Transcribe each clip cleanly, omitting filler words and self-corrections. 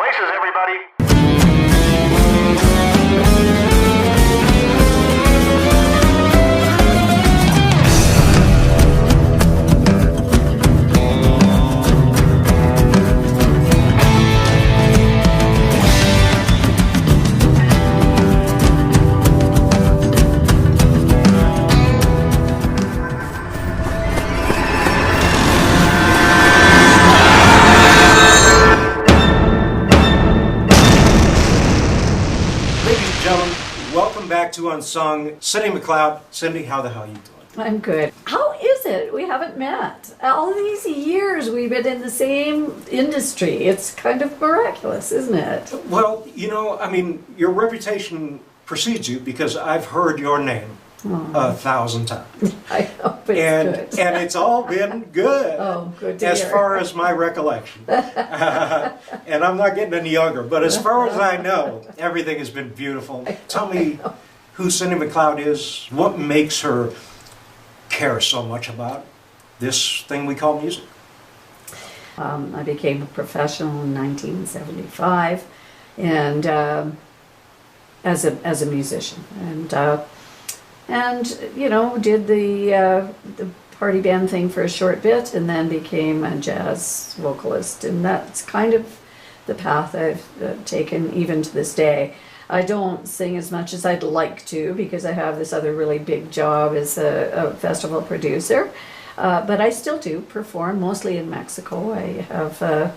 Places, everybody. Back to Unsung. Cindy McLeod. Cindy, how the hell are you doing? I'm good. How is it? We haven't met. All these years we've been in the same industry. It's kind of miraculous, isn't it? Well, you know, I mean, your reputation precedes you because I've heard your name 1,000 times. I hope it's good. And it's all been good. Oh, good to as hear. far as my recollection. And I'm not getting any younger, but as far as I know, everything has been beautiful. Tell me who Cindy McLeod is, what makes her care so much about this thing we call music. I became a professional in 1975, and as a musician, and you know, did the party band thing for a short bit, and then became a jazz vocalist, and that's kind of the path I've taken even to this day. I don't sing as much as I'd like to because I have this other really big job as a festival producer, but I still do perform, mostly in Mexico. I have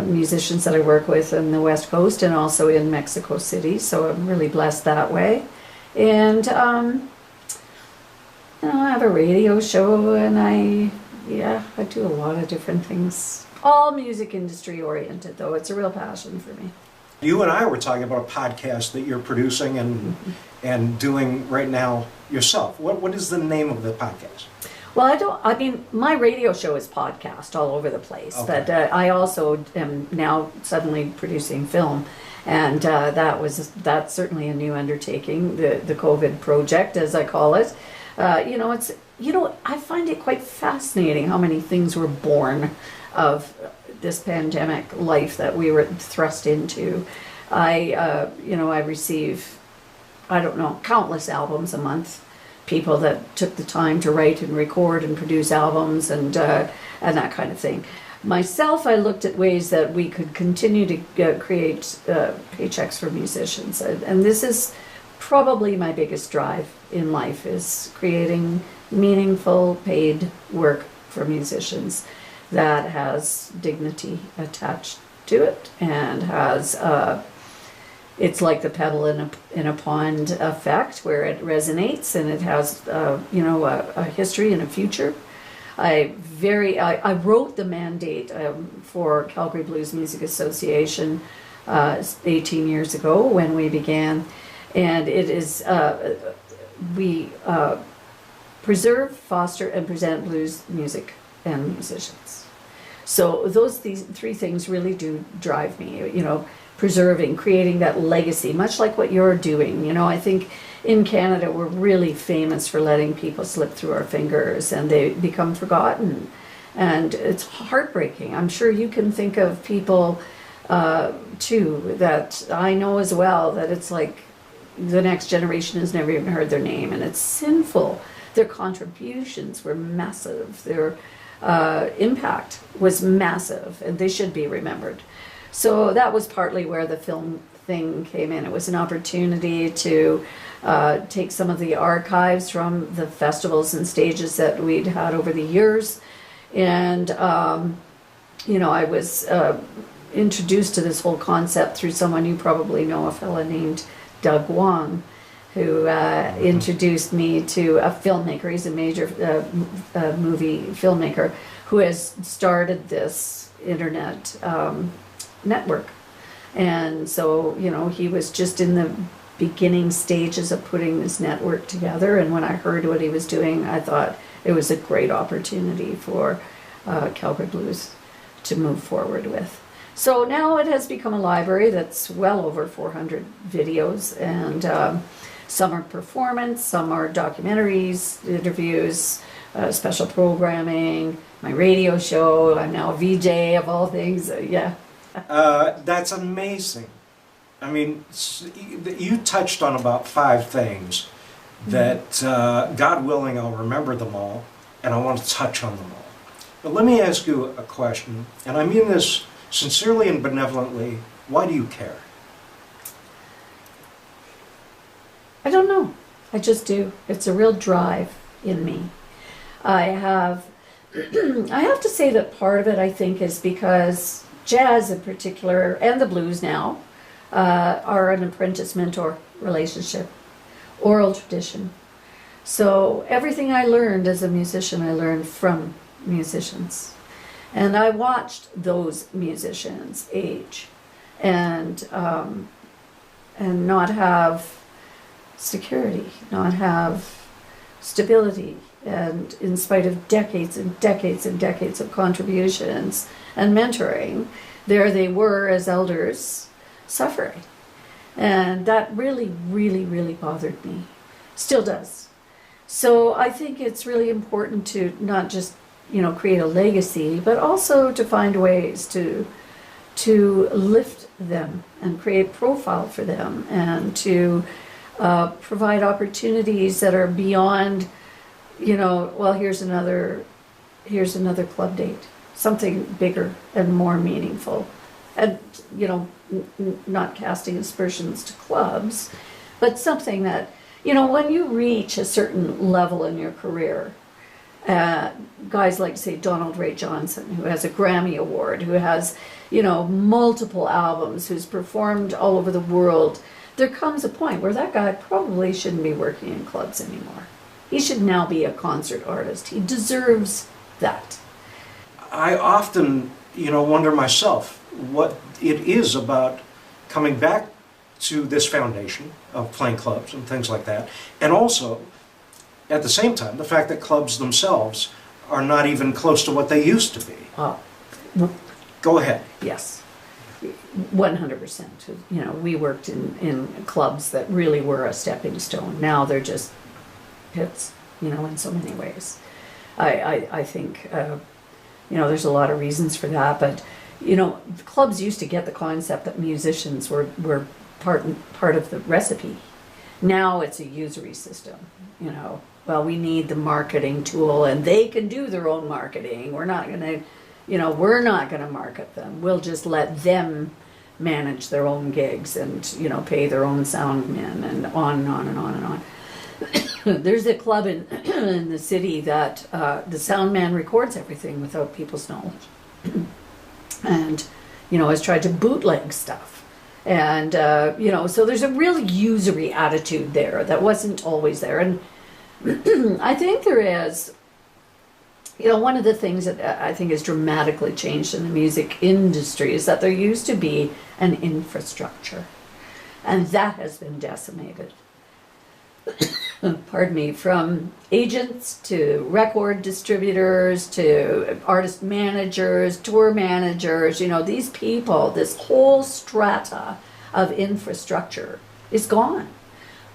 musicians that I work with on the West Coast and also in Mexico City, so I'm really blessed that way. And you know, I have a radio show, and I do a lot of different things. All music industry oriented, though. It's a real passion for me. You and I were talking about a podcast that you're producing and doing right now yourself. What is the name of the podcast? Well, I mean, my radio show is podcast all over the place, okay. But I also am now suddenly producing film, and that's certainly a new undertaking, the COVID project, as I call it. I find it quite fascinating how many things were born of this pandemic life that we were thrust into. I receive, countless albums a month. People that took the time to write and record and produce albums and that kind of thing. Myself, I looked at ways that we could continue to create paychecks for musicians, and this is probably my biggest drive in life, is creating meaningful paid work for musicians that has dignity attached to it and has it's like the pebble in a pond effect, where it resonates and it has a history and a future. I wrote the mandate for Calgary Blues Music Association 18 years ago when we began, and it is we preserve, foster, and present blues music and musicians. So these three things really do drive me, preserving, creating that legacy, much like what you're doing. I think in Canada we're really famous for letting people slip through our fingers and they become forgotten. And it's heartbreaking. I'm sure you can think of people too that I know as well, that it's like the next generation has never even heard their name, and it's sinful. Their contributions were massive. Their impact was massive, and they should be remembered. So that was partly where the film thing came in. It was an opportunity to take some of the archives from the festivals and stages that we'd had over the years, and I was introduced to this whole concept through someone you probably know, a fella named Doug Wong, who introduced me to a filmmaker. He's a major movie filmmaker who has started this internet network. And so, he was just in the beginning stages of putting this network together. And when I heard what he was doing, I thought it was a great opportunity for Calgary Blues to move forward with. So now it has become a library that's well over 400 videos, and some are performance, some are documentaries, interviews, special programming, my radio show. I'm now a VJ of all things. That's amazing. I mean, you touched on about 5 things that, God willing, I'll remember them all, and I want to touch on them all. But let me ask you a question, and I mean this sincerely and benevolently. Why do you care? I don't know. I just do. It's a real drive in me. I have to say that part of it, I think, is because jazz in particular, and the blues now, are an apprentice-mentor relationship, oral tradition. So everything I learned as a musician, I learned from musicians. And I watched those musicians age and not have security, not have stability, and in spite of decades and decades and decades of contributions and mentoring, there they were as elders suffering. And that really, really, really bothered me. Still does. So I think it's really important to not just, create a legacy, but also to find ways to lift them and create profile for them, and to provide opportunities that are beyond, well, here's another club date, something bigger and more meaningful. And, not casting aspersions to clubs, but something that, when you reach a certain level in your career, guys like, say, Donald Ray Johnson, who has a Grammy Award, who has, multiple albums, who's performed all over the world, there comes a point where that guy probably shouldn't be working in clubs anymore. He should now be a concert artist. He deserves that. I often, wonder myself what it is about coming back to this foundation of playing clubs and things like that, and also, at the same time, the fact that clubs themselves are not even close to what they used to be. Go ahead. Yes, 100%. We worked in clubs that really were a stepping stone. Now they're just pits, in so many ways. I think, there's a lot of reasons for that, but, clubs used to get the concept that musicians were part of the recipe. Now it's a usury system, Well, we need the marketing tool, and they can do their own marketing. We're not going to market them. We'll just let them manage their own gigs and, pay their own sound men, and on and on and on and on. There's a club in the city that the sound man records everything without people's knowledge. And, has tried to bootleg stuff. And, so there's a real usury attitude there that wasn't always there. And I think there is, one of the things that I think has dramatically changed in the music industry is that there used to be an infrastructure, and that has been decimated. Pardon me, from agents to record distributors to artist managers, tour managers, these people, this whole strata of infrastructure is gone.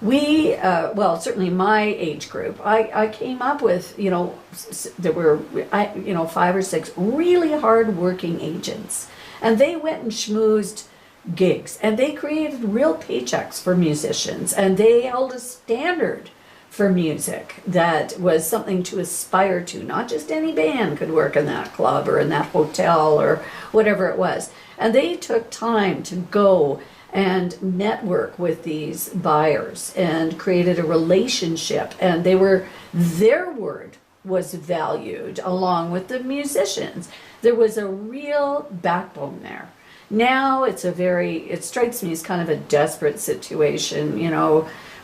We, certainly my age group, I came up with, there were, 5 or 6 really hard-working agents, and they went and schmoozed gigs, and they created real paychecks for musicians, and they held a standard for music that was something to aspire to. Not just any band could work in that club or in that hotel or whatever it was. And they took time to go and network with these buyers and created a relationship, and their word was valued along with the musicians. There was a real backbone there. Now it strikes me as kind of a desperate situation,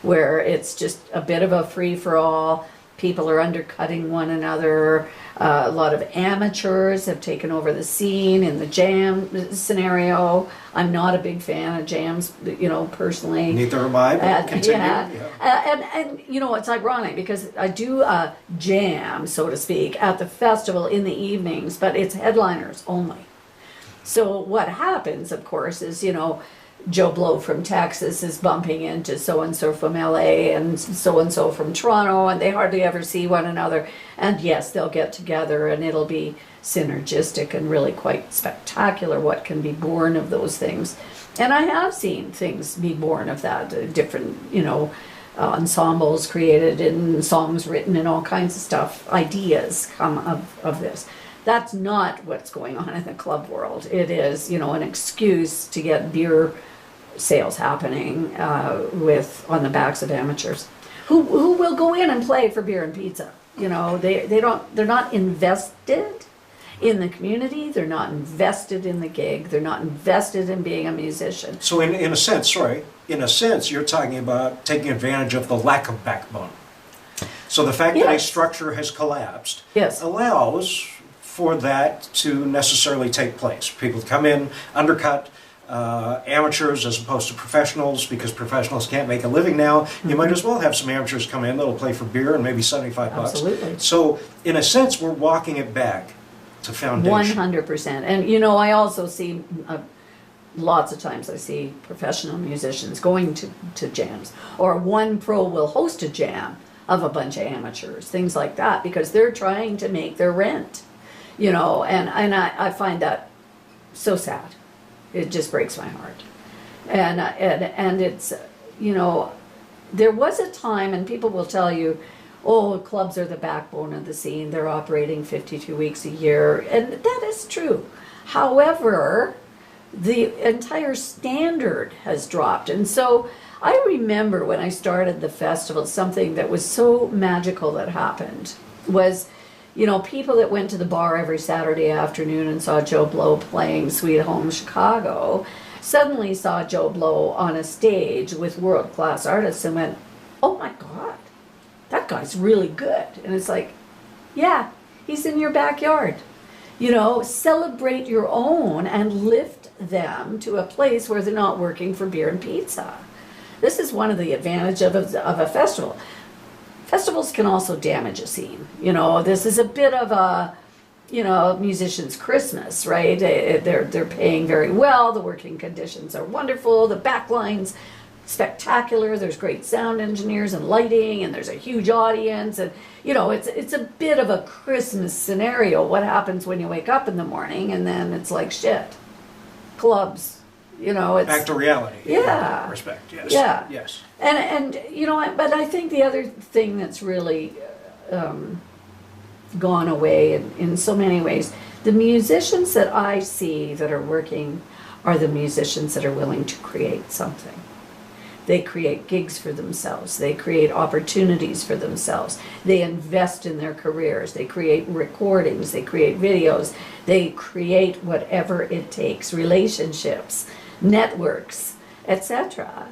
where it's just a bit of a free-for-all. People are undercutting one another. A lot of amateurs have taken over the scene in the jam scenario. I'm not a big fan of jams, personally. Neither am I, but continue. And it's ironic because I do a jam, so to speak, at the festival in the evenings, but it's headliners only. So what happens, of course, is, Joe Blow from Texas is bumping into so-and-so from LA and so from Toronto, and they hardly ever see one another. And yes, they'll get together and it'll be synergistic and really quite spectacular what can be born of those things. And I have seen things be born of that, different, ensembles created and songs written and all kinds of stuff, ideas come of this. That's not what's going on in the club world. It is, an excuse to get beer sales happening on the backs of amateurs who will go in and play for beer and pizza. They're not invested in the community. They're not invested in the gig. They're not invested in being a musician. So in a sense, you're talking about taking advantage of the lack of backbone. So the fact that a structure has collapsed allows for that to necessarily take place. People come in, undercut amateurs as opposed to professionals, because professionals can't make a living now. You might as well have some amateurs come in that'll play for beer and maybe 75 bucks. Absolutely. So in a sense, we're walking it back to foundation. 100%. And I also see lots of times I see professional musicians going to jams, or one pro will host a jam of a bunch of amateurs, things like that, because they're trying to make their rent, and I find that so sad. It just breaks my heart. And it's, there was a time, and people will tell you, oh, clubs are the backbone of the scene. They're operating 52 weeks a year. And that is true. However, the entire standard has dropped. And so I remember when I started the festival, something that was so magical that happened was, people that went to the bar every Saturday afternoon and saw Joe Blow playing Sweet Home Chicago suddenly saw Joe Blow on a stage with world-class artists and went, oh my God, that guy's really good. And it's like, yeah, he's in your backyard. Celebrate your own and lift them to a place where they're not working for beer and pizza. This is one of the advantages of a festival. Festivals can also damage a scene. This is a bit of a, musician's Christmas, right? They're paying very well. The working conditions are wonderful. The backline's spectacular. There's great sound engineers and lighting, and there's a huge audience. And, it's a bit of a Christmas scenario. What happens when you wake up in the morning and then it's like shit? Clubs, it's back to reality. Yeah. In that respect, yes. Yeah. Yes. And but I think the other thing that's really gone away in so many ways, the musicians that I see that are working are the musicians that are willing to create something. They create gigs for themselves. They create opportunities for themselves. They invest in their careers. They create recordings. They create videos. They create whatever it takes, relationships, networks, etc.,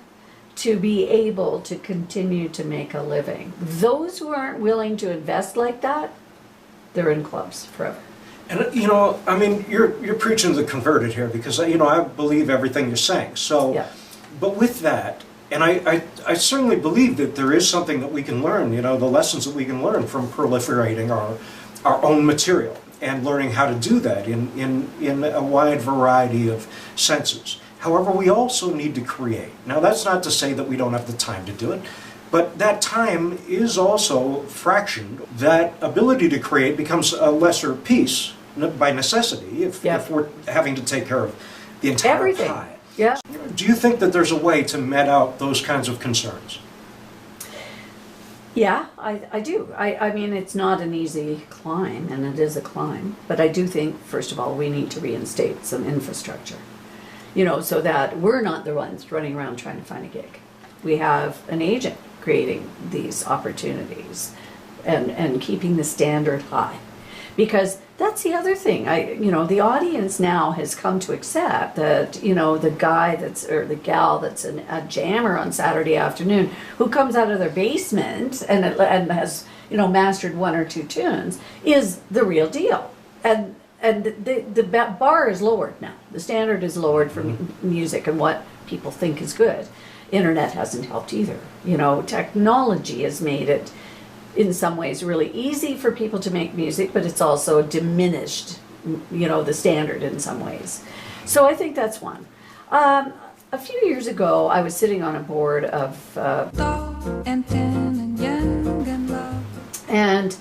to be able to continue to make a living. Those who aren't willing to invest like that, they're in clubs forever. And you're preaching to the converted here, because I believe everything you're saying. So, Yeah. But with that, and I certainly believe that there is something that we can learn. The lessons that we can learn from proliferating our own material and learning how to do that in a wide variety of senses. However, we also need to create. Now, that's not to say that we don't have the time to do it, but that time is also fractioned. That ability to create becomes a lesser piece by necessity if we're having to take care of the entire Everything. pie. Yeah. Do you think that there's a way to met out those kinds of concerns? Yeah, I do. I mean, it's not an easy climb, and it is a climb. But I do think, first of all, we need to reinstate some infrastructure, so that we're not the ones running around trying to find a gig. We have an agent creating these opportunities and keeping the standard high. Because that's the other thing. The audience now has come to accept that, the guy or the gal that's a jammer on Saturday afternoon who comes out of their basement and has, mastered one or two tunes is the real deal. And the bar is lowered now. The standard is lowered for music and what people think is good. Internet hasn't helped either. Technology has made it in some ways really easy for people to make music, but it's also diminished the standard in some ways. So I think that's one. A few years ago, I was sitting on a board of, and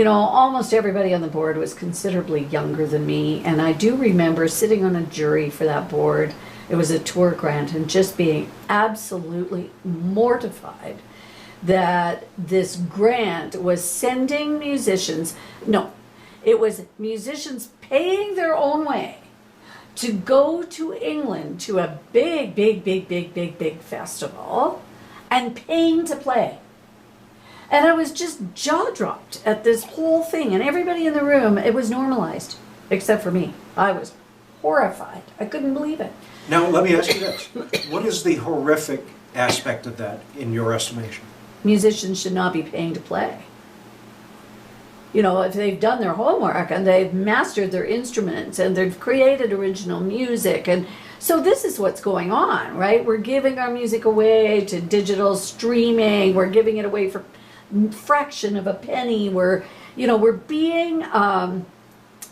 almost everybody on the board was considerably younger than me, and I do remember sitting on a jury for that board. It was a tour grant, and just being absolutely mortified that this grant was sending musicians, no, it was musicians paying their own way to go to England to a big festival and paying to play. And I was just jaw-dropped at this whole thing, and everybody in the room, it was normalized, except for me. I was horrified. I couldn't believe it. Now, let me ask you this. What is the horrific aspect of that in your estimation? Musicians should not be paying to play. If they've done their homework and they've mastered their instruments and they've created original music, and so this is what's going on, right? We're giving our music away to digital streaming. We're giving it away for a fraction of a penny. We're being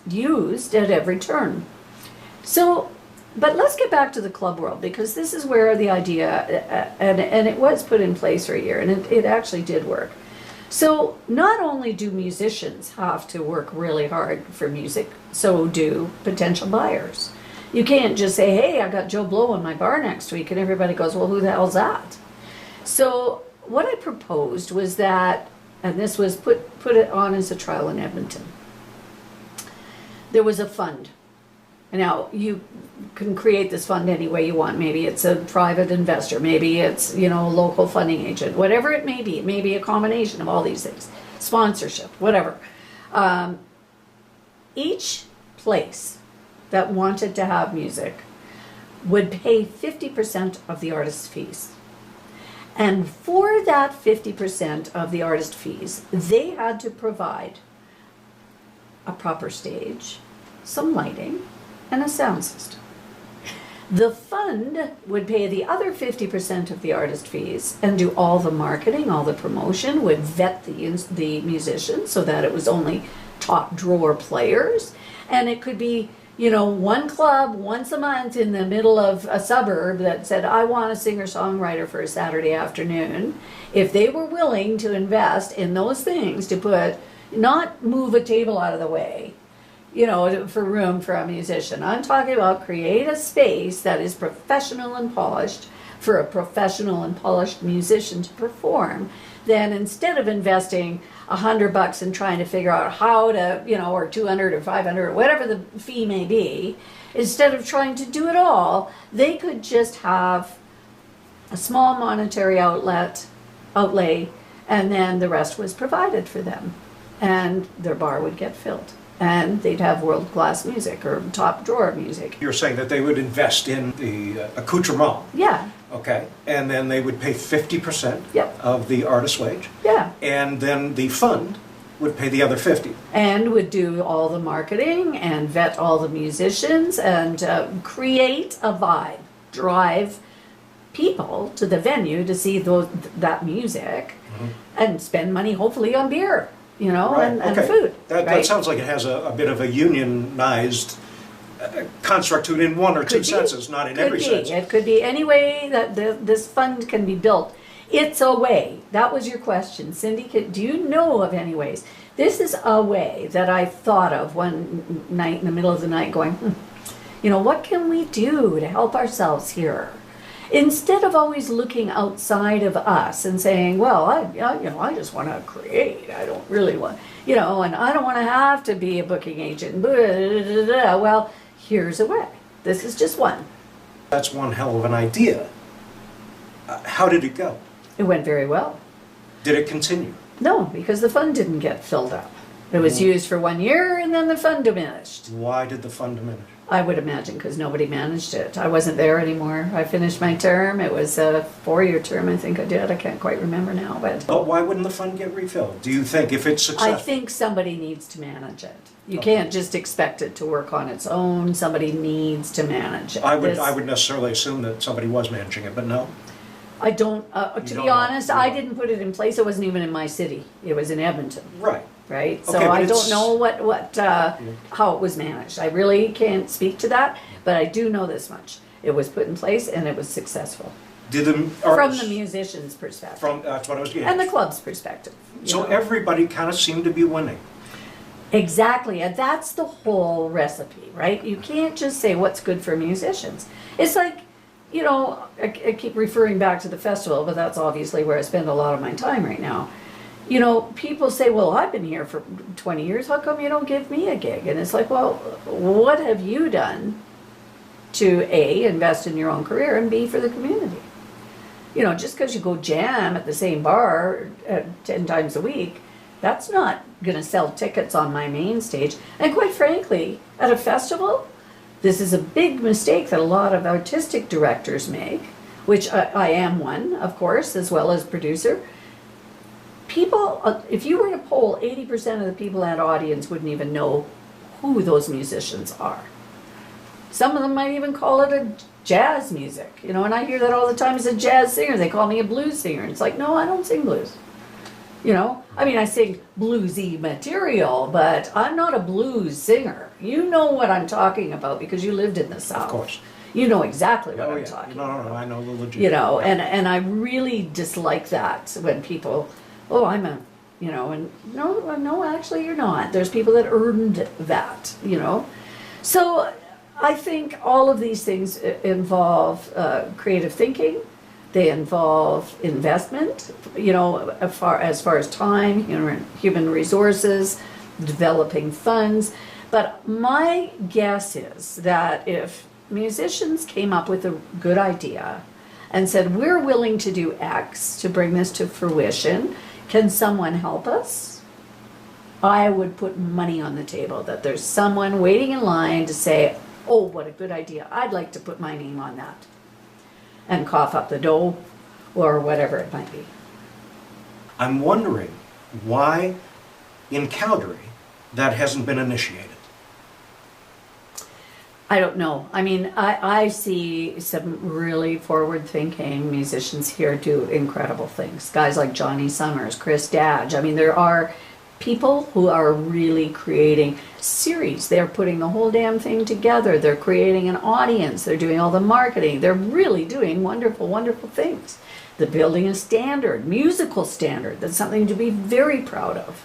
used at every turn. So, but let's get back to the club world, because this is where the idea, and it was put in place for a year, and it actually did work. So not only do musicians have to work really hard for music, so do potential buyers. You can't just say, hey, I got Joe Blow in my bar next week, and everybody goes, well, who the hell's that? So what I proposed was that, and this was put it on as a trial in Edmonton, there was a fund. Now, you can create this fund any way you want. Maybe it's a private investor. Maybe it's, a local funding agent. Whatever it may be. It may be a combination of all these things. Sponsorship, whatever. Each place that wanted to have music would pay 50% of the artist's fees. And for that 50% of the artist fees, they had to provide a proper stage, some lighting, and a sound system. The fund would pay the other 50% of the artist fees and do all the marketing, all the promotion, would vet the musicians so that it was only top drawer players. And it could be, one club once a month in the middle of a suburb that said, I want a singer-songwriter for a Saturday afternoon. If they were willing to invest in those things to not move a table out of the way, for room for a musician. I'm talking about create a space that is professional and polished for a professional and polished musician to perform. Then instead of investing $100 and trying to figure out how to, or 200 or 500 or whatever the fee may be, instead of trying to do it all, they could just have a small monetary outlay, and then the rest was provided for them, and their bar would get filled. And they'd have world-class music or top drawer music. You're saying that they would invest in the accoutrement. Yeah. Okay. And then they would pay 50% Yep. of the artist's wage. Yeah. And then the fund would pay the other 50. And would do all the marketing and vet all the musicians and create a vibe, drive people to the venue to see that music, and spend money hopefully on beer. Right. And Okay. food. That sounds like it has a bit of a unionized construct to it in one or two senses, not in every sense. It could be any way that this fund can be built. It's a way. That was your question. Cindy, do you know of any ways? This is a way that I thought of one night in the middle of the night going, what can we do to help ourselves here? Instead of always looking outside of us and saying, well, I just want to create. I don't really want, and I don't want to have to be a booking agent. Well, here's a way. This is just one. That's one hell of an idea. How did it go? It went very well. Did it continue? No, because the fund didn't get filled up. It was used for 1 year and then the fund diminished. Why did the fund diminish? I would imagine because nobody managed it. I wasn't there anymore. I finished my term. It was a 4-year term, I think I did. I can't quite remember now. But why wouldn't the fund get refilled? Do you think if it's successful? I think somebody needs to manage it. You can't just expect it to work on its own. Somebody needs to manage it. I would necessarily assume that somebody was managing it, but no. I don't, to be honest, I didn't put it in place. It wasn't even in my city. It was in Edmonton. Right. right? So Okay, but I don't it's- know how it was managed. I really can't speak to that, but I do know this much. It was put in place and it was successful. Did the From artists, the musician's perspective. that's what I was getting And the at. club's perspective. you So know. everybody kind of seemed to be winning. Exactly, and that's the whole recipe, right? You can't just say what's good for musicians. It's like, you know, I keep referring back to the festival, but that's obviously where I spend a lot of my time right now. You know, people say, well, I've been here for 20 years, how come you don't give me a gig? And it's like, well, what have you done to A, invest in your own career, and B, for the community? You know, just because you go jam at the same bar 10 times a week, that's not going to sell tickets on my main stage. And quite frankly, at a festival, this is a big mistake that a lot of artistic directors make, which I am one, of course, as well as producer. People, if you were to poll, 80% of the people in that audience wouldn't even know who those musicians are. Some of them might even call it a jazz music, you know, and I hear that all the time as a jazz singer. They call me a blues singer. It's like, no, I don't sing blues. You know, I mean, I sing bluesy material, but I'm not a blues singer. You know what I'm talking about because you lived in the South. Of course. You know exactly what Oh, I'm yeah. talking No, about. I know the legit. You know, and I really dislike that when people, oh, I'm a, you know, and no, actually you're not. There's people that earned that, you know. So I think all of these things involve creative thinking. They involve investment, you know, as far as time, human resources, developing funds. But my guess is that if musicians came up with a good idea and said, we're willing to do X to bring this to fruition, can someone help us? I would put money on the table that there's someone waiting in line to say, oh, what a good idea. I'd like to put my name on that. And cough up the dough or whatever it might be. I'm wondering why in Calgary that hasn't been initiated. I don't know. I mean, I see some really forward-thinking musicians here do incredible things. Guys like Johnny Summers, Chris Dadge. I mean, there are people who are really creating series. They're putting the whole damn thing together. They're creating an audience. They're doing all the marketing. They're really doing wonderful, wonderful things. They're building a standard, musical standard. That's something to be very proud of.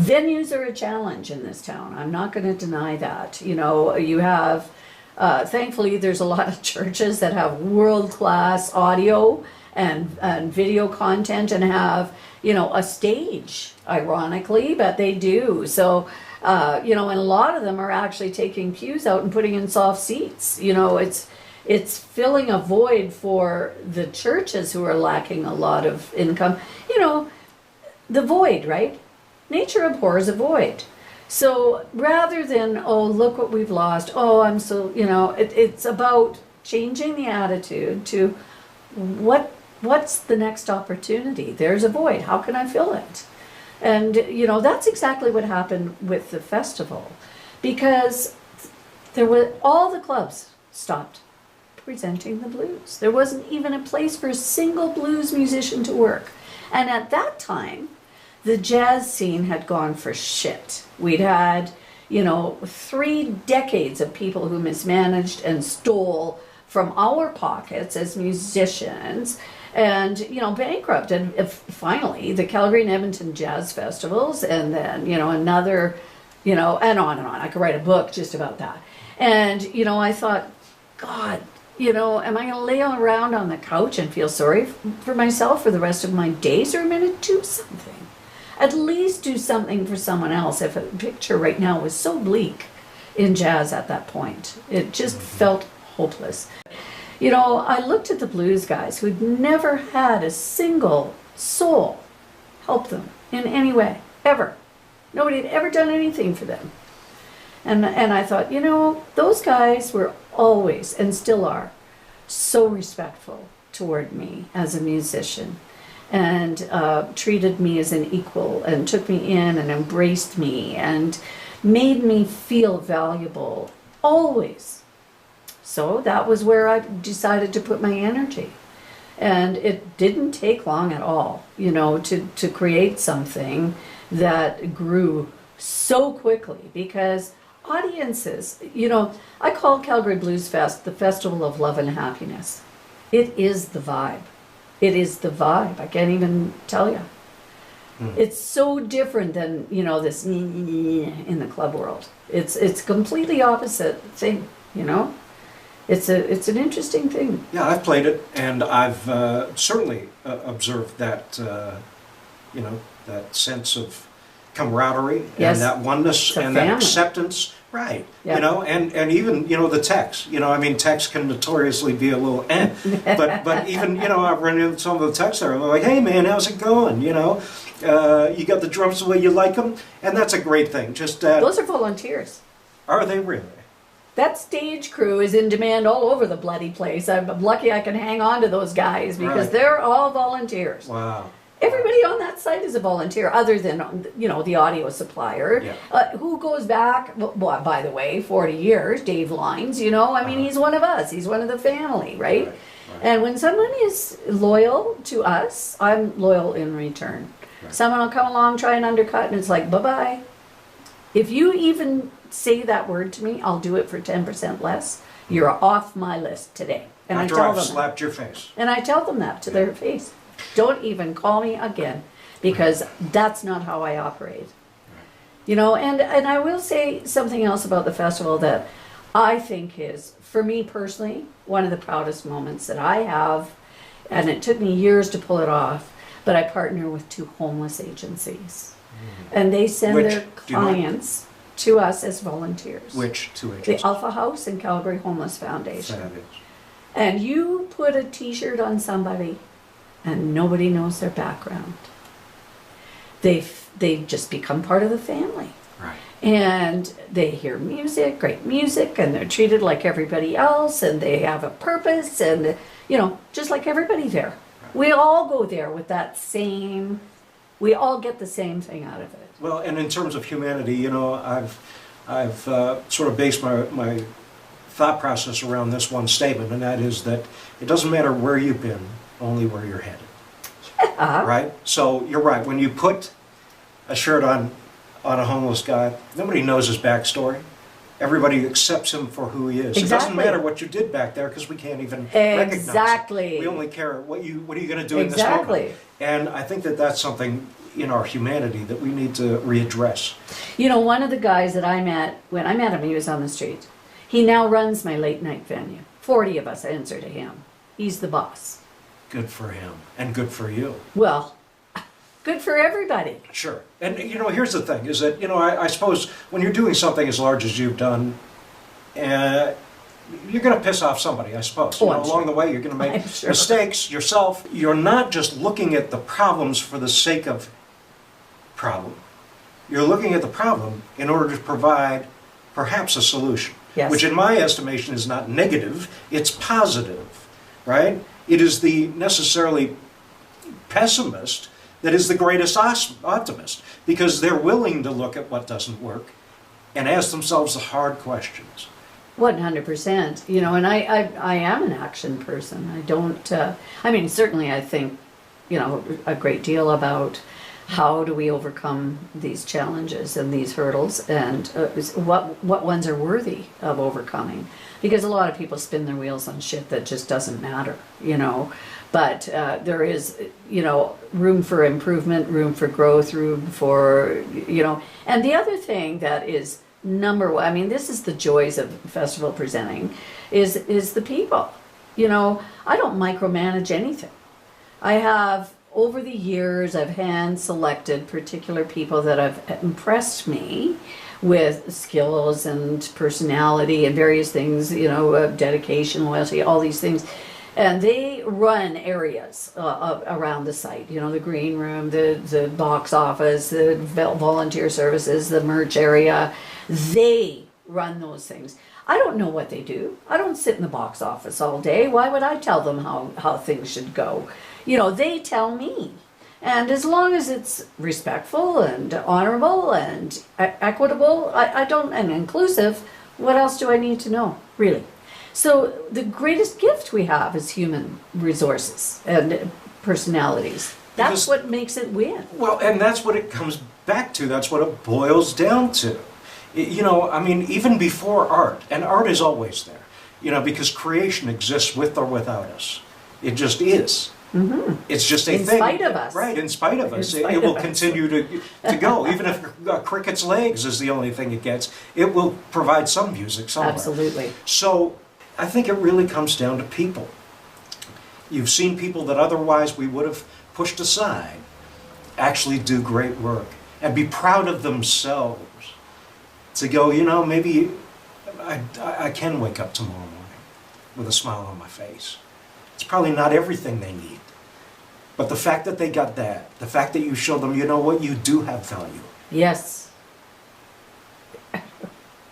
Venues are a challenge in this town. I'm not going to deny that. You know, you have, thankfully, there's a lot of churches that have world-class audio and video content and have, you know, a stage, ironically, but they do. So, you know, and a lot of them are actually taking pews out and putting in soft seats. You know, it's filling a void for the churches who are lacking a lot of income. You know, the void, right? Nature abhors a void. So rather than, oh, look what we've lost, oh, I'm so, you know, it's about changing the attitude to what's the next opportunity? There's a void. How can I fill it? And, you know, that's exactly what happened with the festival, because all the clubs stopped presenting the blues. There wasn't even a place for a single blues musician to work. And at that time, the jazz scene had gone for shit. We'd had, you know, 3 decades of people who mismanaged and stole from our pockets as musicians and, you know, bankrupted finally the Calgary and Edmonton Jazz Festivals, and then, you know, another, you know, and on and on. I could write a book just about that. And, you know, I thought, God, you know, am I going to lay around on the couch and feel sorry for myself for the rest of my days, or am I going to do something? At least do something for someone else. If a picture right now was so bleak in jazz at that point, it just felt hopeless. You know, I looked at the blues guys who'd never had a single soul help them in any way, ever. Nobody had ever done anything for them. And I thought, you know, those guys were always, and still are, so respectful toward me as a musician, and treated me as an equal, and took me in and embraced me and made me feel valuable, always. So that was where I decided to put my energy. And it didn't take long at all, you know, to create something that grew so quickly because audiences, I call Calgary Blues Fest the Festival of Love and Happiness. It is the vibe. It is the vibe. I can't even tell you. It's so different than, this in the club world. It's completely opposite thing, It's an interesting thing. Yeah, I've played it, and I've certainly observed that, that sense of camaraderie Yes. and that oneness and that acceptance. Right. Yeah. And even, the text. Text can notoriously be a little but even, I've run into some of the texts there. They're like, hey man, how's it going? You got the drums the way you like them, and that's a great thing. Just those are volunteers. Are they really? That stage crew is in demand all over the bloody place. I'm lucky I can hang on to those guys because they're all volunteers. Wow. Everybody on that site is a volunteer, other than the audio supplier, who goes back. Well, by the way, 40 years. Dave Lines, he's one of us. He's one of the family, right? And when someone is loyal to us, I'm loyal in return. Right. Someone will come along, try and undercut, and it's like, bye-bye. If you even say that word to me, I'll do it for 10% less. You're off my list today. And After I tell I've them slapped your face. And I tell them that to their face. Don't even call me again, because that's not how I operate. And I will say something else about the festival that I think is, for me personally, one of the proudest moments that I have, and it took me years to pull it off, but I partner with 2 homeless agencies. And they send their clients to us as volunteers. Which 2 agencies? The Alpha House and Calgary Homeless Foundation. Fabulous. And you put a t-shirt on somebody and nobody knows their background. They just become part of the family. Right. And they hear music, great music, and they're treated like everybody else, and they have a purpose, and just like everybody there. Right. We all go there with that same, we all get the same thing out of it. Well, and in terms of humanity, I've sort of based my thought process around this one statement, and that is that it doesn't matter where you've been, only where you're headed. Yeah. Right? So you're right. When you put a shirt on a homeless guy, nobody knows his backstory. Everybody accepts him for who he is. Exactly. It doesn't matter what you did back there because we can't even recognize it. We only care what are you going to do in this moment. And I think that that's something in our humanity that we need to readdress. One of the guys that I met, when I met him, he was on the street. He now runs my late night venue. 40 of us answer to him. He's the boss. Good for him. And good for you. Well, good for everybody. Sure. And, here's the thing, is that, I suppose when you're doing something as large as you've done, you're going to piss off somebody, I suppose. Along the way, you're going to make mistakes yourself. You're not just looking at the problems for the sake of problem. You're looking at the problem in order to provide perhaps a solution. Yes. Which in my estimation is not negative, it's positive, right? It is the necessarily pessimist that is the greatest optimist, because they're willing to look at what doesn't work and ask themselves the hard questions. 100%. And I am an action person. I don't, certainly I think, a great deal about how do we overcome these challenges and these hurdles, and what ones are worthy of overcoming. Because a lot of people spin their wheels on shit that just doesn't matter, But there is, room for improvement, room for growth, room for, And the other thing that is number one, this is the joys of festival presenting, is the people. I don't micromanage anything. I have, over the years, I've hand-selected particular people that have impressed me with skills and personality and various things, dedication, loyalty, all these things. And they run areas around the site, the green room, the box office, the volunteer services, the merch area. They run those things. I don't know what they do. I don't sit in the box office all day. Why would I tell them how things should go? They tell me. And as long as it's respectful and honorable and equitable, and inclusive, what else do I need to know, really? So the greatest gift we have is human resources and personalities. That's what makes it win. Well, and that's what it comes back to, that's what it boils down to. You know, I mean, even before art, and art is always there, you know, because creation exists with or without us. It just is. Mm-hmm. It's just a thing. In spite of us. Right, in spite of us. Spite it will of us. continue to go. Even if a cricket's legs is the only thing it gets, it will provide some music somewhere. Absolutely. So I think it really comes down to people. You've seen people that otherwise we would have pushed aside actually do great work and be proud of themselves. To go, you know, maybe I can wake up tomorrow morning with a smile on my face. It's probably not everything they need. But the fact that they got that, the fact that you showed them, you know what, you do have value. Yes.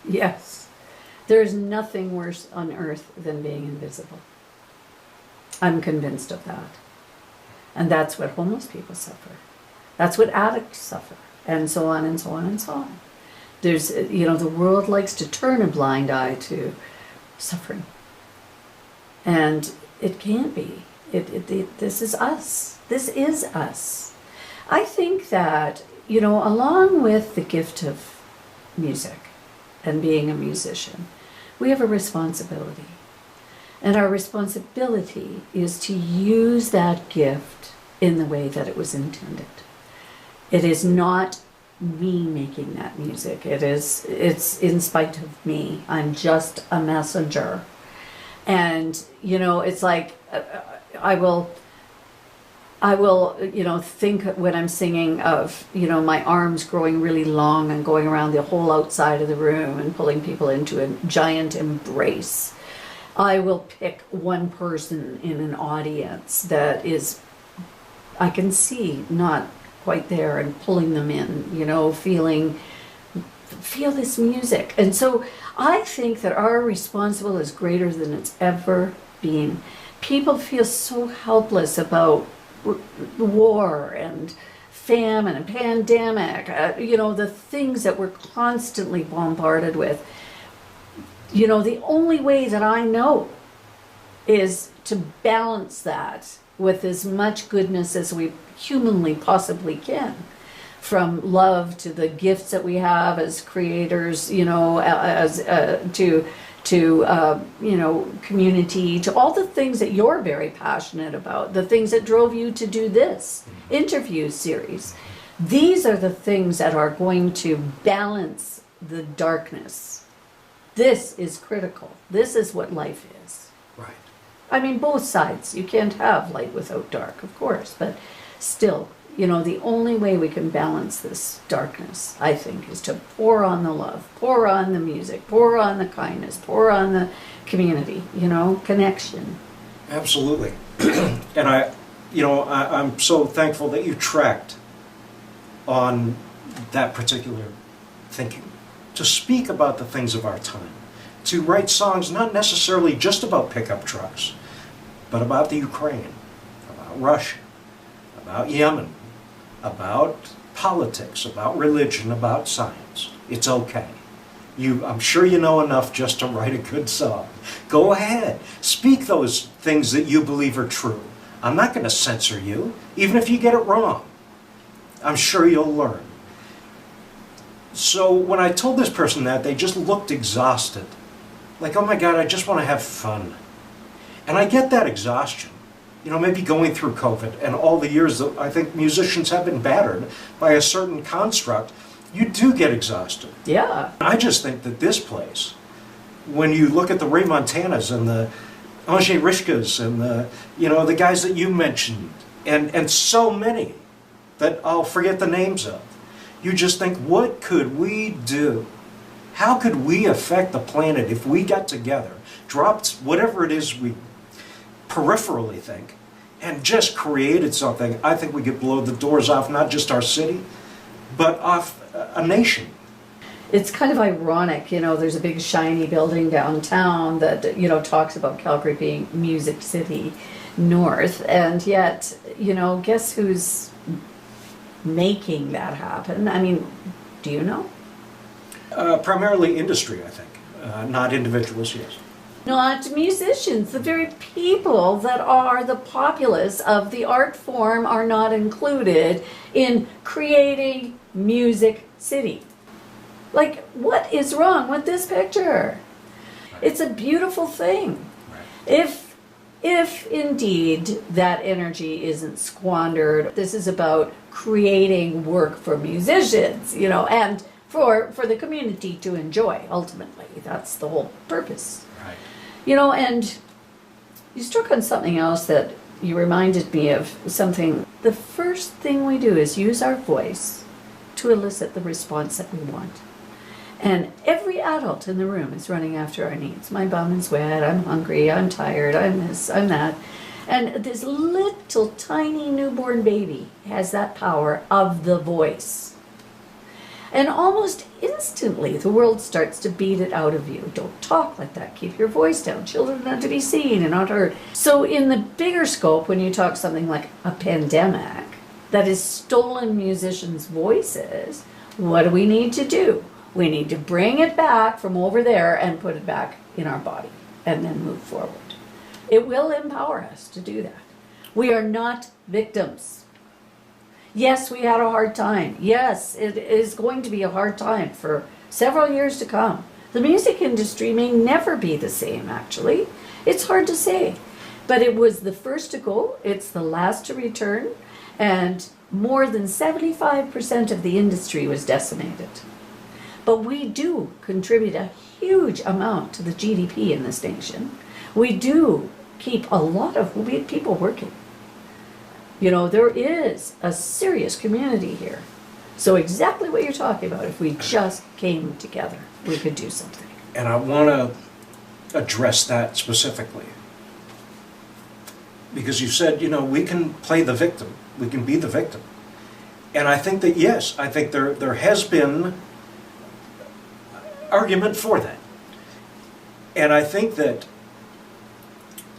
Yes. There's nothing worse on earth than being invisible. I'm convinced of that. And that's what homeless people suffer. That's what addicts suffer. And so on and so on and so on. There's, you know, the world likes to turn a blind eye to suffering. And it can't be. This is us. This is us. I think that, you know, along with the gift of music and being a musician, we have a responsibility. And our responsibility is to use that gift in the way that it was intended. It is not me making that music. It's in spite of me. I'm just a messenger. And, you know, it's like, I will, you know, think when I'm singing of, you know, my arms growing really long and going around the whole outside of the room and pulling people into a giant embrace. I will pick one person in an audience that is, I can see not quite there and pulling them in, you know, feel this music. And so I think that our responsibility is greater than it's ever been. People feel so helpless about war and famine and pandemic, you know, the things that we're constantly bombarded with. You know, the only way that I know is to balance that with as much goodness as we humanly possibly can, from love to the gifts that we have as creators, you know, as to you know, community, to all the things that you're very passionate about, the things that drove you to do this interview series. These are the things that are going to balance the darkness. This is critical. This is what life is. Right. I mean, both sides. You can't have light without dark, of course, but still, you know, the only way we can balance this darkness, I think, is to pour on the love, pour on the music, pour on the kindness, pour on the community, you know, connection. Absolutely. And I'm so thankful that you tracked on that particular thinking, to speak about the things of our time, to write songs not necessarily just about pickup trucks, but about the Ukraine, about Russia, about Yemen, about politics, about religion, about science. It's okay. I'm sure you know enough just to write a good song. Go ahead. Speak those things that you believe are true. I'm not going to censor you, even if you get it wrong. I'm sure you'll learn. So when I told this person that, they just looked exhausted. Like, oh my God, I just want to have fun. And I get that exhaustion. You know, maybe going through COVID and all the years that I think musicians have been battered by a certain construct, you do get exhausted. Yeah. I just think that this place, when you look at the Ray Montanas and the Andrzej Rishkas and the guys that you mentioned, and so many that I'll forget the names of, you just think, what could we do? How could we affect the planet if we got together, dropped whatever it is we peripherally think, and just created something? I think we could blow the doors off not just our city, but off a nation. It's kind of ironic, you know, there's a big shiny building downtown that, you know, talks about Calgary being Music City North, and yet, you know, guess who's making that happen? I mean, do you know? Primarily industry, I think, not individuals, yes. Not musicians. The very people that are the populace of the art form are not included in creating Music City. Like, what is wrong with this picture? It's a beautiful thing. If indeed that energy isn't squandered, this is about creating work for musicians, and for the community to enjoy, ultimately. That's the whole purpose. Right. And you struck on something else that you reminded me of something. The first thing we do is use our voice to elicit the response that we want. And every adult in the room is running after our needs. My bum is wet, I'm hungry, I'm tired, I'm this, I'm that. And this little tiny newborn baby has that power of the voice. And almost instantly, the world starts to beat it out of you. Don't talk like that. Keep your voice down. Children are to be seen and not heard. So in the bigger scope, when you talk something like a pandemic that has stolen musicians' voices, what do we need to do? We need to bring it back from over there and put it back in our body and then move forward. It will empower us to do that. We are not victims. Yes, we had a hard time. Yes, it is going to be a hard time for several years to come. The music industry may never be the same, actually. It's hard to say. But it was the first to go. It's the last to return. And more than 75% of the industry was decimated. But we do contribute a huge amount to the GDP in this nation. We do keep a lot of people working. There is a serious community here. So exactly what you're talking about, if we just came together, we could do something. And I want to address that specifically. Because you said, we can play the victim. We can be the victim. And I think that, yes, I think there has been argument for that. And I think that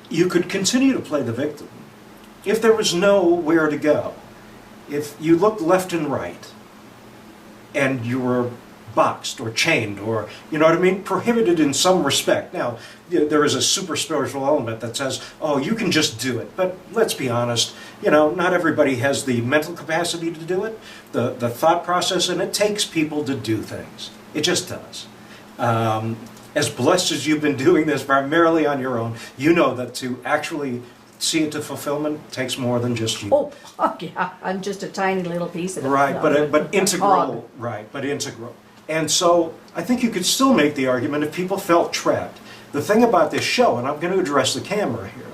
you could continue to play the victim if there was nowhere to go. If you looked left and right and you were boxed or chained or, prohibited in some respect. Now, there is a super spiritual element that says, oh, you can just do it. But let's be honest, not everybody has the mental capacity to do it, the thought process, and it takes people to do things. It just does. As blessed as you've been doing this primarily on your own, you know that to actually see it to fulfillment takes more than just you. Oh, yeah, I'm just a tiny little piece of it. Right, but integral. Right, but integral. And so I think you could still make the argument if people felt trapped. The thing about this show, and I'm going to address the camera here,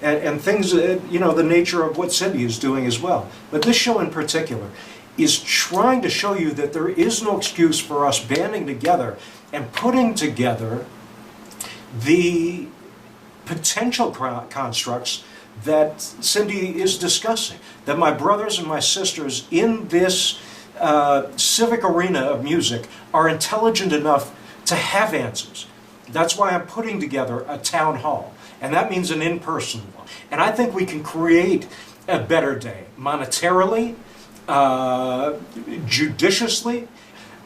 and things, the nature of what Cindy is doing as well, but this show in particular is trying to show you that there is no excuse for us banding together and putting together the potential constructs that Cindy is discussing, that my brothers and my sisters in this civic arena of music are intelligent enough to have answers. That's why I'm putting together a town hall, and that means an in-person one. And I think we can create a better day, monetarily, judiciously.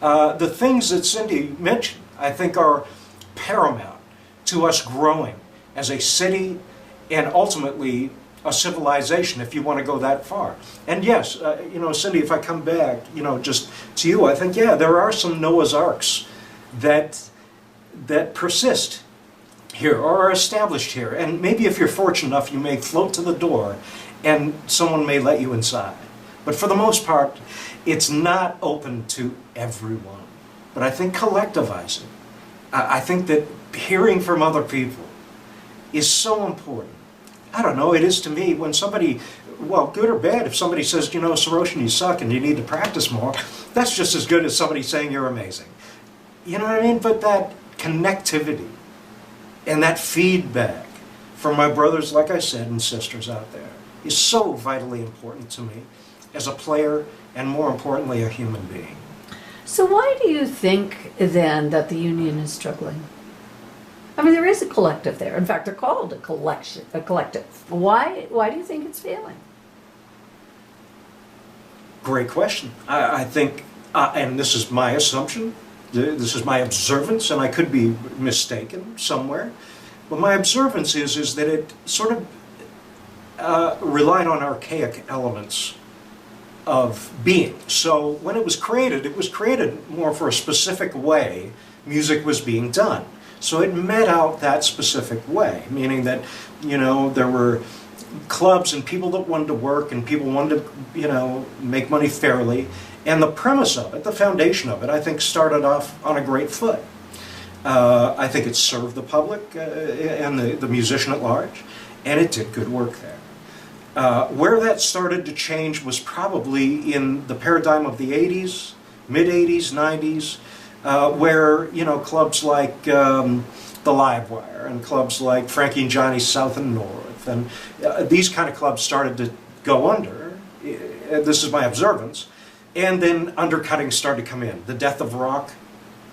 The things that Cindy mentioned, I think, are paramount to us growing as a city and ultimately a civilization, if you want to go that far. And yes, Cindy, if I come back, just to you, I think, yeah, there are some Noah's Arks that persist here or are established here. And maybe if you're fortunate enough, you may float to the door and someone may let you inside. But for the most part, it's not open to everyone. But I think collectivizing, I think that hearing from other people is so important. I don't know, it is to me when somebody, well, good or bad, if somebody says, Saroshan, you suck and you need to practice more, that's just as good as somebody saying you're amazing. You know what I mean? But that connectivity and that feedback from my brothers, like I said, and sisters out there is so vitally important to me as a player and, more importantly, a human being. So why do you think, then, that the union is struggling? I mean, there is a collective there. In fact, they're called a collective. Why do you think it's failing? Great question. I think, and this is my assumption, this is my observance, and I could be mistaken somewhere, but my observance is that it sort of relied on archaic elements of being. So when it was created more for a specific way music was being done. So it met out that specific way, meaning that, you know, there were clubs and people that wanted to work and people wanted to, you know, make money fairly. And the premise of it, the foundation of it, I think started off on a great foot. I think it served the public and the musician at large, and it did good work there. Where that started to change was probably in the paradigm of the 80s, mid-80s, 90s, where, you know, clubs like the Livewire and clubs like Frankie and Johnny's South and North, and these kind of clubs started to go under. This is my observance. And then undercutting started to come in. The death of rock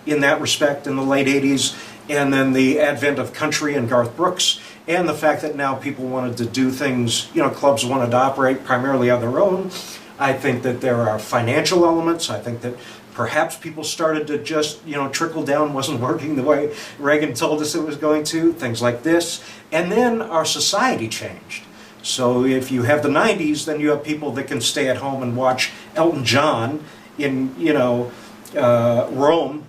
in that respect in the late 80s, and then the advent of country and Garth Brooks, and the fact that now people wanted to do things, you know, clubs wanted to operate primarily on their own. I think that there are financial elements. I think that perhaps people started to just, you know, trickle down wasn't working the way Reagan told us it was going to, things like this. And then our society changed. So if you have the 90s, then you have people that can stay at home and watch Elton John in, you know, Rome,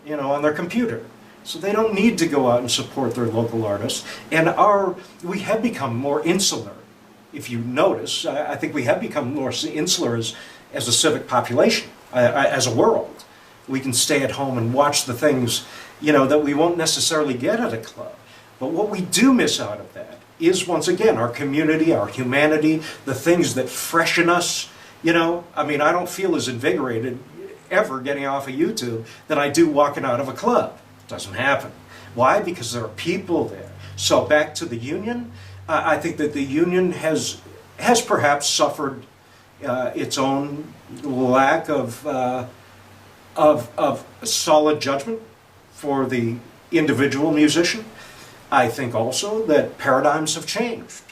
you know, on their computer. So they don't need to go out and support their local artists. And we have become more insular. If you notice, I think we have become more insular as a civic population, as a world. We can stay at home and watch the things, you know, that we won't necessarily get at a club. But what we do miss out of that is, once again, our community, our humanity, the things that freshen us. You know, I mean, I don't feel as invigorated ever getting off of YouTube than I do walking out of a club. Doesn't happen. Why? Because there are people there. So back to the union, I think that the union has perhaps suffered its own lack of solid judgment for the individual musician. I think also that paradigms have changed.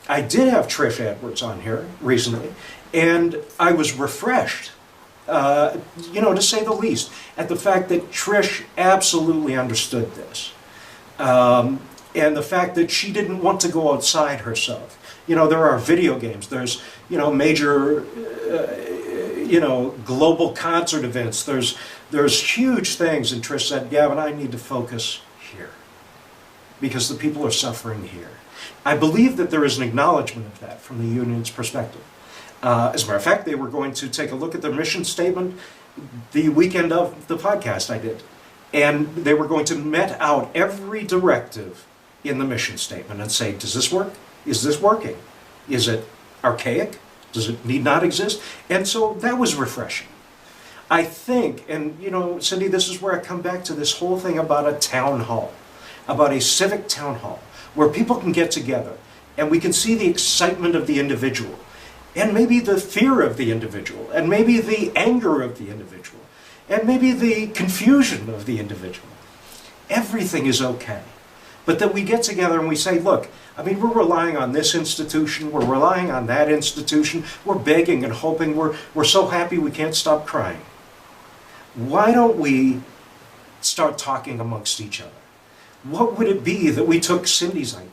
I did have Trish Edwards on here recently, and I was refreshed, you know, to say the least, at the fact that Trish absolutely understood this. And the fact that she didn't want to go outside herself. You know, there are video games, there's, you know, major, you know, global concert events, there's huge things, and Trish said, Gavin, I need to focus here, because the people are suffering here. I believe that there is an acknowledgement of that from the union's perspective. As a matter of fact, they were going to take a look at their mission statement the weekend of the podcast I did. And they were going to met out every directive in the mission statement and say, does this work? Is this working? Is it archaic? Does it need not exist? And so that was refreshing. I think, and you know, Cindy, this is where I come back to this whole thing about a town hall, about a civic town hall, where people can get together and we can see the excitement of the individual, and maybe the fear of the individual, and maybe the anger of the individual, and maybe the confusion of the individual. Everything is okay. But that we get together and we say, look, I mean, we're relying on this institution, we're relying on that institution, we're begging and hoping, we're so happy we can't stop crying. Why don't we start talking amongst each other? What would it be that we took Cindy's idea,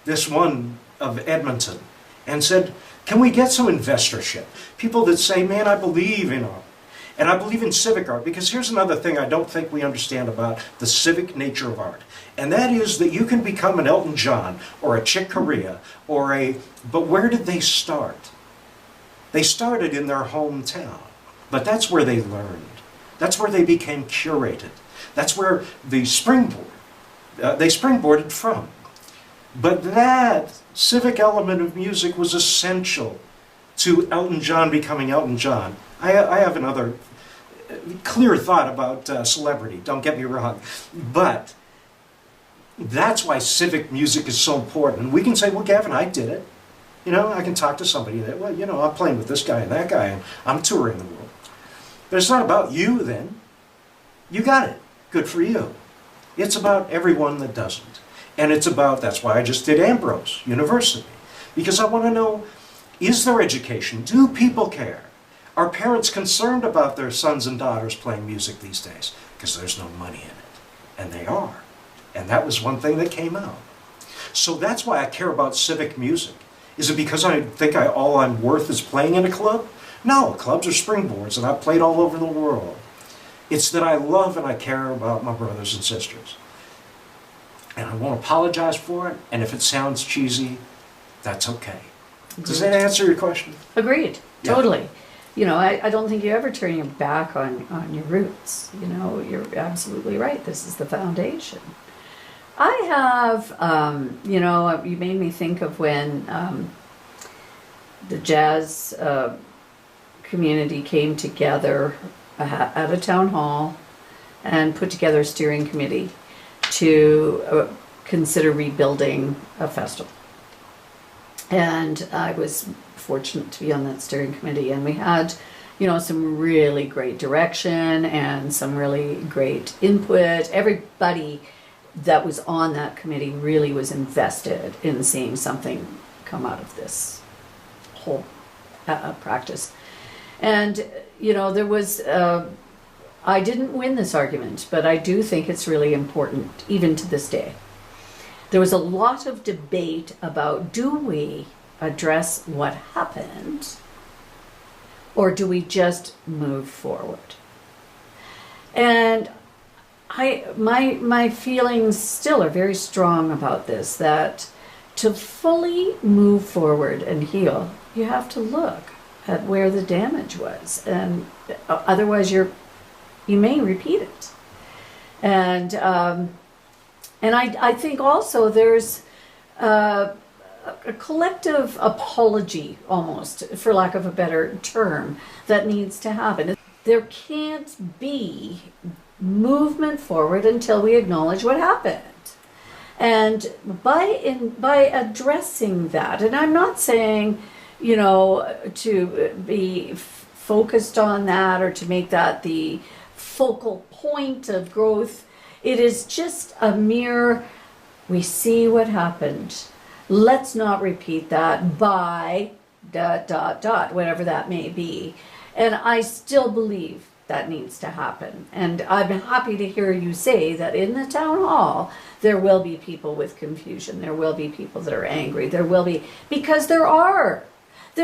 this one of Edmonton, and said, can we get some investorship? People that say, man, I believe in art. And I believe in civic art, because here's another thing I don't think we understand about the civic nature of art. And that is that you can become an Elton John or a Chick Corea but where did they start? They started in their hometown, but that's where they learned. That's where they became curated. That's where they springboarded from. But that civic element of music was essential to Elton John becoming Elton John. I have another clear thought about celebrity, don't get me wrong, but that's why civic music is so important. We can say, well, Gavin, I did it. You know, I can talk to somebody that, well, you know, I'm playing with this guy and that guy, and I'm touring the world. But it's not about you then. You got it. Good for you. It's about everyone that doesn't. And it's about, that's why I just did Ambrose University. Because I want to know, is there education? Do people care? Are parents concerned about their sons and daughters playing music these days? Because there's no money in it. And they are. And that was one thing that came out. So that's why I care about civic music. Is it because I think all I'm worth is playing in a club? No, clubs are springboards, and I've played all over the world. It's that I love and I care about my brothers and sisters. And I won't apologize for it, and if it sounds cheesy, that's okay. Agreed. Does that answer your question? Agreed, Yeah. totally. You know, I don't think you ever turn your back on your roots. You know, you're absolutely right. This is the foundation. I have, you know, you made me think of when the jazz community came together at a town hall and put together a steering committee to consider rebuilding a festival. And I was fortunate to be on that steering committee, and we had, you know, some really great direction and some really great input. Everybody that was on that committee really was invested in seeing something come out of this whole practice. And, you know, there was, I didn't win this argument, but I do think it's really important, even to this day. There was a lot of debate about, do we address what happened, or do we just move forward? And my feelings still are very strong about this, that to fully move forward and heal, you have to look at where the damage was, and otherwise you may repeat it. And I think also there's a collective apology, almost, for lack of a better term, that needs to happen. There can't be movement forward until we acknowledge what happened. And by addressing that, and I'm not saying, you know, to be focused on that or to make that the focal point of growth. It is just a mere, we see what happened. Let's not repeat that by ... whatever that may be. And I still believe that needs to happen. And I'm happy to hear you say that in the town hall, there will be people with confusion. There will be people that are angry. There will be, because there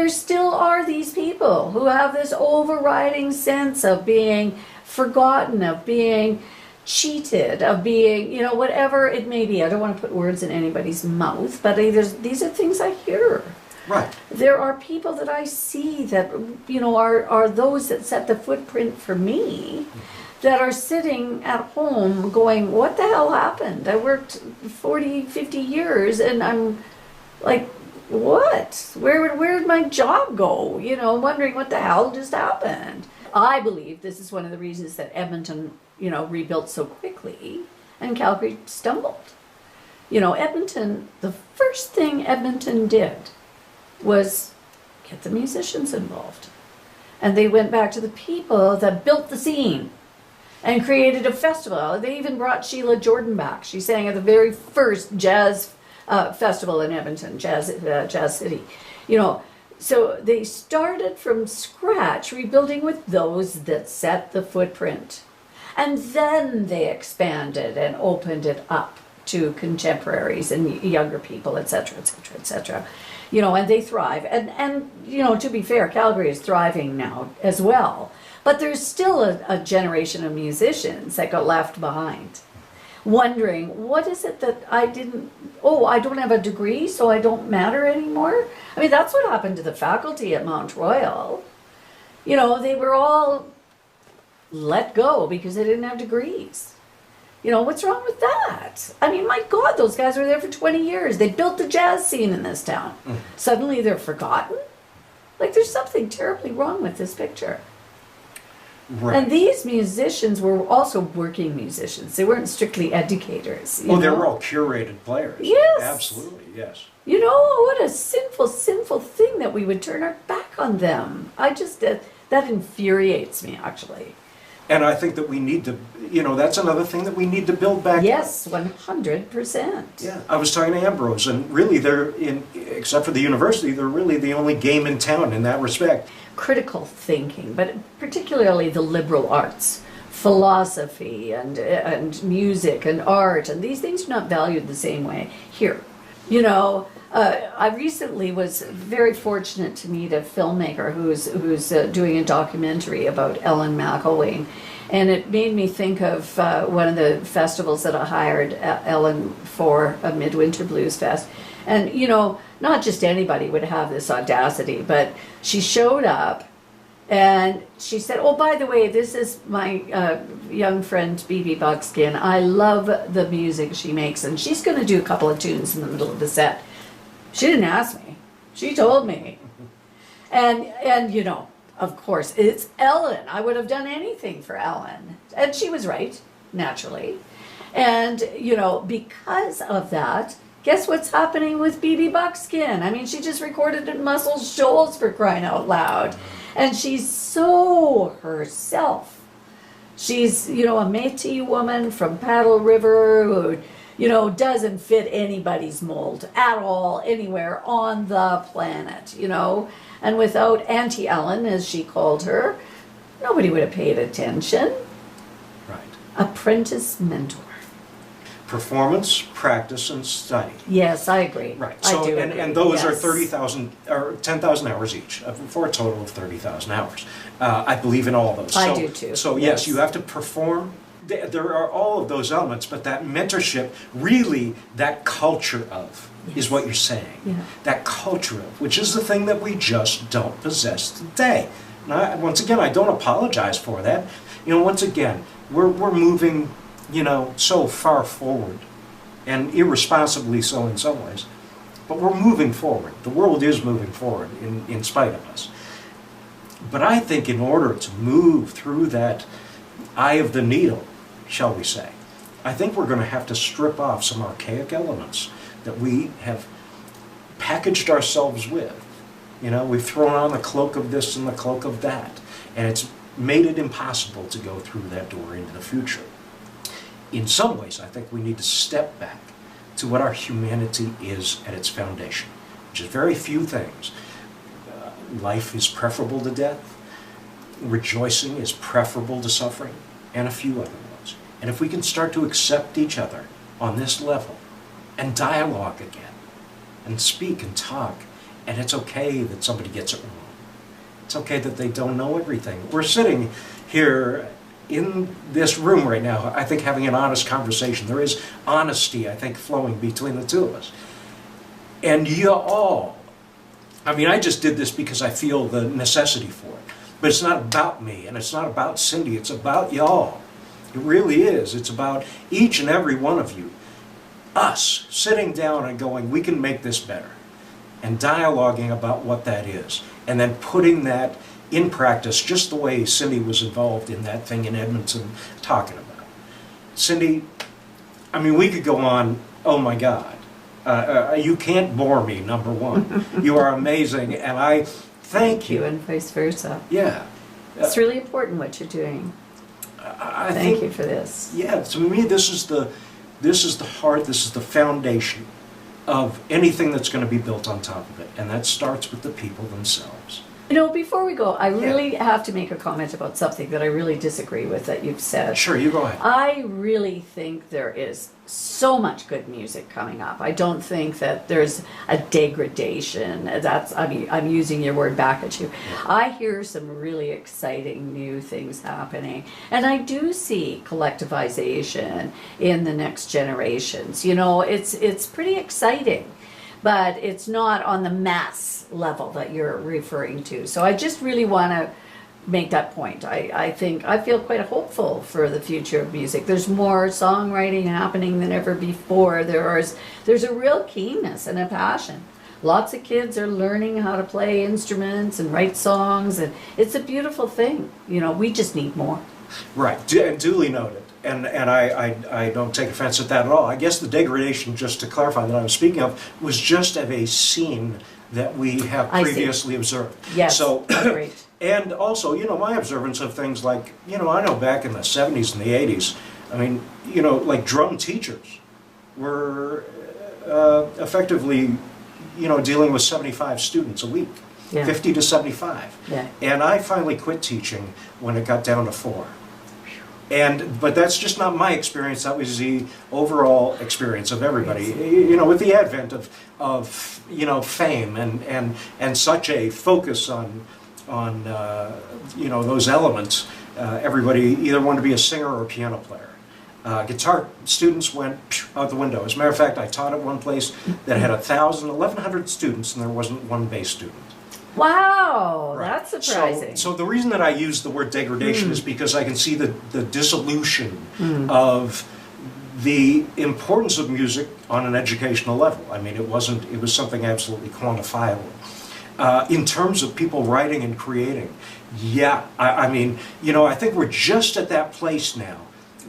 still are these people who have this overriding sense of being forgotten, of being cheated, of being, you know, whatever it may be. I don't want to put words in anybody's mouth, but these are things I hear. Right. There are people that I see that, you know, are those that set the footprint for me, that are sitting at home going, what the hell happened? I worked 40, 50 years and I'm like, what? Where did my job go? You know, wondering what the hell just happened. I believe this is one of the reasons that Edmonton, you know, rebuilt so quickly and Calgary stumbled. You know, Edmonton, the first thing Edmonton did was get the musicians involved. And they went back to the people that built the scene and created a festival. They even brought Sheila Jordan back. She sang at the very first jazz festival in Edmonton, Jazz City. You know, so they started from scratch, rebuilding with those that set the footprint. And then they expanded and opened it up to contemporaries and younger people, etc., etc., etc. You know, and they thrive. And you know, to be fair, Calgary is thriving now as well. But there's still a generation of musicians that got left behind, wondering, what is it that I don't have a degree, so I don't matter anymore? I mean, that's what happened to the faculty at Mount Royal. You know, they were all let go because they didn't have degrees. You know, what's wrong with that? I mean, my God, those guys were there for 20 years. They built the jazz scene in this town. Suddenly they're forgotten? Like, there's something terribly wrong with this picture. Right. And these musicians were also working musicians. They weren't strictly educators. Well, they were all curated players. Yes. Absolutely, yes. You know, what a sinful thing that we would turn our back on them. That infuriates me, actually. And I think that we need to, you know, that's another thing that we need to build back. Yes, 100%. Yeah, I was talking to Ambrose, and really except for the university, they're really the only game in town in that respect. Critical thinking, but particularly the liberal arts, philosophy and music and art, and these things are not valued the same way here. You know, I recently was very fortunate to meet a filmmaker who's doing a documentary about Ellen McElwain. And it made me think of one of the festivals that I hired Ellen for, a Midwinter Blues Fest. And, you know, not just anybody would have this audacity, but she showed up and she said, oh, by the way, this is my young friend, BB Buckskin. I love the music she makes, and she's going to do a couple of tunes in the middle of the set. She didn't ask me. She told me. And you know, of course, it's Ellen. I would have done anything for Ellen. And she was right, naturally. And, you know, because of that, guess what's happening with BB Buckskin? I mean, she just recorded at Muscle Shoals, for crying out loud. And she's so herself. She's, you know, a Métis woman from Paddle River who, you know, doesn't fit anybody's mold at all, anywhere on the planet, you know. And without Auntie Ellen, as she called her, nobody would have paid attention. Right. Apprentice mentor. Performance, practice, and study. Yes, I agree. Right. I So, do and, agree. and those are Yes. 30,000 or 10,000 hours each, for a total of 30,000 hours. I believe in all of those. I do too. So Yes. you have to perform. There are all of those elements, but that mentorship, really, that culture of, is what you're saying. Yeah. That culture of, which is the thing that we just don't possess today. Now, once again, I don't apologize for that. You know, once again, we're moving, you know, so far forward, and irresponsibly so in some ways, but we're moving forward. The world is moving forward in spite of us. But I think in order to move through that eye of the needle, shall we say, I think we're going to have to strip off some archaic elements that we have packaged ourselves with. You know, we've thrown on the cloak of this and the cloak of that, and it's made it impossible to go through that door into the future. In some ways, I think we need to step back to what our humanity is at its foundation, which is very few things. Life is preferable to death, rejoicing is preferable to suffering, and a few other ones. And if we can start to accept each other on this level, and dialogue again, and speak and talk, and it's okay that somebody gets it wrong. It's okay that they don't know everything. We're sitting here in this room right now, I think, having an honest conversation. There is honesty, I think, flowing between the two of us. And you all, I mean, I just did this because I feel the necessity for it. But it's not about me, and it's not about Cindy, it's about y'all. It really is. It's about each and every one of you. Us sitting down and going, we can make this better. And dialoguing about what that is. And then putting that in practice, just the way Cindy was involved in that thing in Edmonton talking about. Cindy, I mean, we could go on, oh my God. You can't bore me, number one. You are amazing, and I thank you. And vice versa. Yeah. It's really important what you're doing. I Thank think, you for this. Yeah, to me, this is the heart, this is the foundation of anything that's going to be built on top of it, and that starts with the people themselves. You know, before we go, I really have to make a comment about something that I really disagree with that you've said. Sure, you go ahead. I really think there is so much good music coming up. I don't think that there's a degradation. I'm using your word back at you. I hear some really exciting new things happening. And I do see collectivization in the next generations. You know, it's pretty exciting. But it's not on the mass level that you're referring to. So I just really want to make that point. I feel quite hopeful for the future of music. There's more songwriting happening than ever before. There's a real keenness and a passion. Lots of kids are learning how to play instruments and write songs, and it's a beautiful thing. You know, we just need more. Right, and duly noted. And I don't take offense at that at all. I guess the degradation, just to clarify, that I was speaking of, was just of a scene that we have previously observed. Yes, so, great. And also, you know, my observance of things like, you know, I know back in the 70s and the 80s, I mean, you know, like drum teachers were effectively, you know, dealing with 75 students a week, 50 to 75. Yeah. And I finally quit teaching when it got down to 4. But that's just not my experience. That was the overall experience of everybody. You know, with the advent of you know, fame and such a focus on you know, those elements, everybody either wanted to be a singer or a piano player. Guitar students went out the window. As a matter of fact, I taught at one place that had 1,100 students, and there wasn't one bass student. Wow, Right. that's surprising. So the reason that I use the word degradation is because I can see the dissolution of the importance of music on an educational level. I mean, it was something absolutely quantifiable. In terms of people writing and creating, yeah, I mean, you know, I think we're just at that place now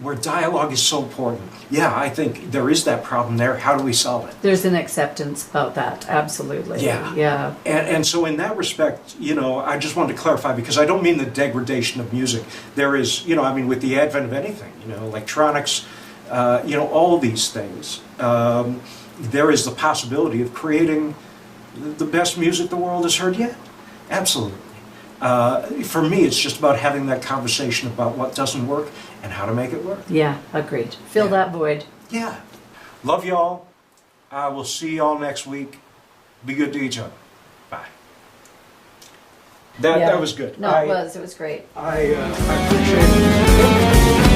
where dialogue is so important. Yeah, I think there is that problem there. How do we solve it? There's an acceptance about that, absolutely. Yeah. Yeah. And so in that respect, you know, I just wanted to clarify, because I don't mean the degradation of music. There is, you know, I mean, with the advent of anything, you know, electronics, you know, all these things, there is the possibility of creating the best music the world has heard yet. Absolutely. For me, it's just about having that conversation about what doesn't work and how to make it work. Yeah, agreed. Fill that void. Yeah. Love y'all. I will see y'all next week. Be good to each other. Bye. That was good. No, it was great. I appreciate it.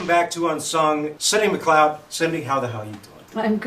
Back to Unsung. Cindy McLeod. Cindy, how the hell are you doing? I'm good.